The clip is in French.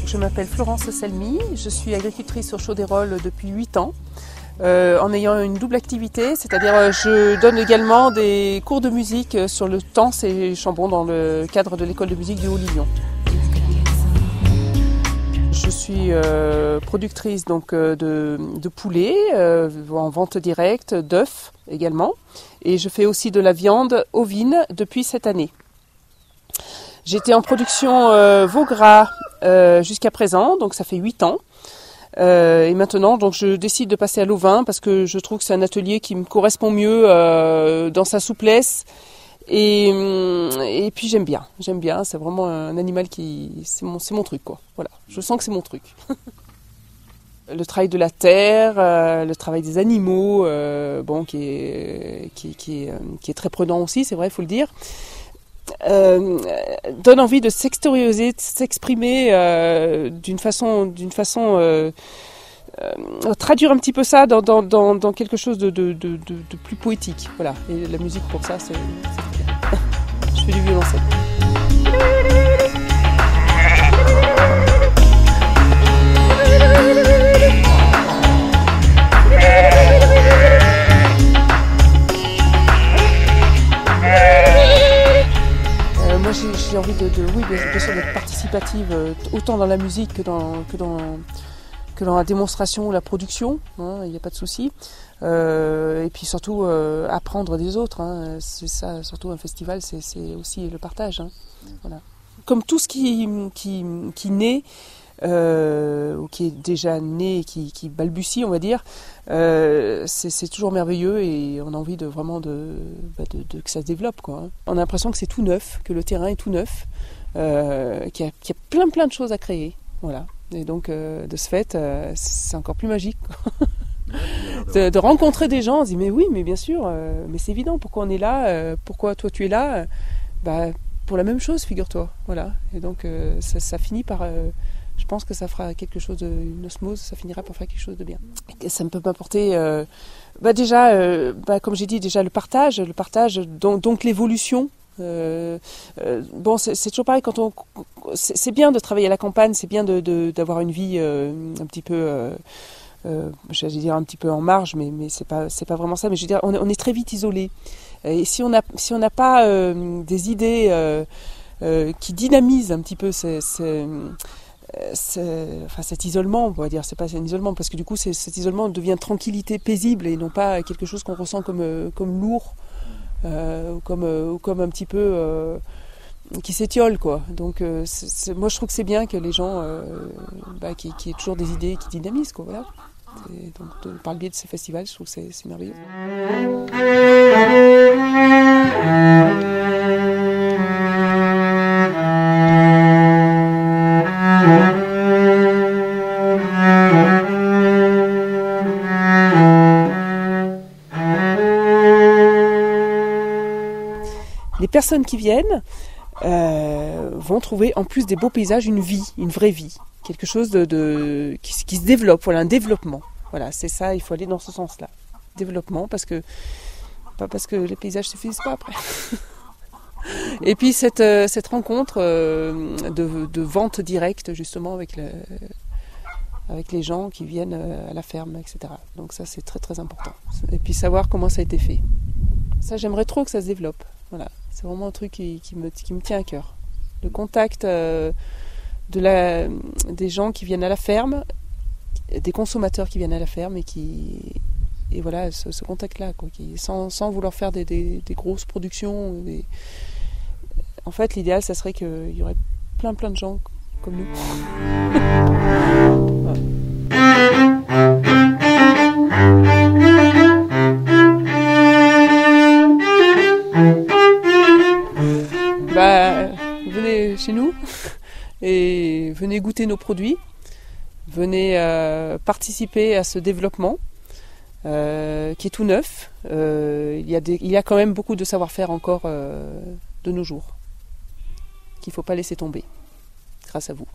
Je m'appelle Florence Selmy, je suis agricultrice sur Chauderolles depuis 8 ans, en ayant une double activité, c'est-à-dire je donne également des cours de musique sur le Tans et Chambon dans le cadre de l'école de musique du Haut-Lignon. Je suis productrice donc, de poulets en vente directe, d'œufs également, et je fais aussi de la viande ovine depuis cette année. J'étais en production veau gras jusqu'à présent, donc ça fait 8 ans. Et maintenant, donc, je décide de passer à l'ovin parce que je trouve que c'est un atelier qui me correspond mieux dans sa souplesse. Et puis j'aime bien, c'est vraiment un animal c'est mon truc quoi. Voilà, je sens que c'est mon truc. Le travail de la terre, le travail des animaux, bon, qui est très prenant aussi, c'est vrai, il faut le dire. Donne envie de s'extérioriser, de s'exprimer d'une façon traduire un petit peu ça dans quelque chose de plus poétique. Voilà. Et la musique pour ça, c'est bien. Je fais du violoncelle. Moi j'ai envie oui, bien sûr, d'être participative autant dans la musique que dans la démonstration ou la production, hein, il n'y a pas de souci. Et puis surtout apprendre des autres, hein, c'est ça, surtout un festival, c'est aussi le partage. Hein, voilà. Comme tout ce qui naît, ou qui est déjà né, qui balbutie, on va dire, c'est toujours merveilleux et on a envie de que ça se développe, quoi, hein. On a l'impression que c'est tout neuf, que le terrain est tout neuf, qu'il y a plein de choses à créer, voilà. Et donc de ce fait, c'est encore plus magique, quoi. de rencontrer des gens, on se dit mais oui, mais bien sûr, mais c'est évident, pourquoi on est là, pourquoi toi tu es là, pour la même chose, figure-toi, voilà. Et donc ça finit par je pense que ça fera quelque chose une osmose, ça finira par faire quelque chose de bien. Et ça me peut m'apporter déjà, comme j'ai dit, déjà le partage, donc l'évolution. Bon, c'est toujours pareil quand c'est bien de travailler à la campagne, c'est bien d'avoir une vie un petit peu, j'allais dire un petit peu en marge, mais c'est pas vraiment ça. Mais je veux dire, on est très vite isolé. Et si on n'a pas des idées qui dynamisent un petit peu cet isolement, on va dire, c'est pas un isolement parce que du coup cet isolement devient tranquillité paisible et non pas quelque chose qu'on ressent comme lourd, ou comme un petit peu qui s'étiole, quoi. Donc moi je trouve que c'est bien que les gens qu'il y ait toujours des idées qui dynamisent, quoi, voilà. Et donc par le biais de ces festivals, je trouve que c'est merveilleux. Les personnes qui viennent vont trouver en plus des beaux paysages une vie, une vraie vie, quelque chose qui se développe, voilà, un développement. Voilà, c'est ça, il faut aller dans ce sens-là. Développement, pas parce que les paysages ne suffisent pas après. Et puis cette rencontre de vente directe justement avec les gens qui viennent à la ferme, etc. Donc ça c'est très très important. Et puis savoir comment ça a été fait. Ça j'aimerais trop que ça se développe. Voilà, c'est vraiment un truc qui me tient à cœur. Le contact des gens qui viennent à la ferme, des consommateurs qui viennent à la ferme et voilà, ce contact-là, quoi, sans vouloir faire des grosses productions. En fait, l'idéal, ça serait qu'il y aurait plein de gens comme nous. Voilà. chez nous et venez goûter nos produits, venez participer à ce développement qui est tout neuf. Il y a quand même beaucoup de savoir-faire encore de nos jours qu'il ne faut pas laisser tomber grâce à vous.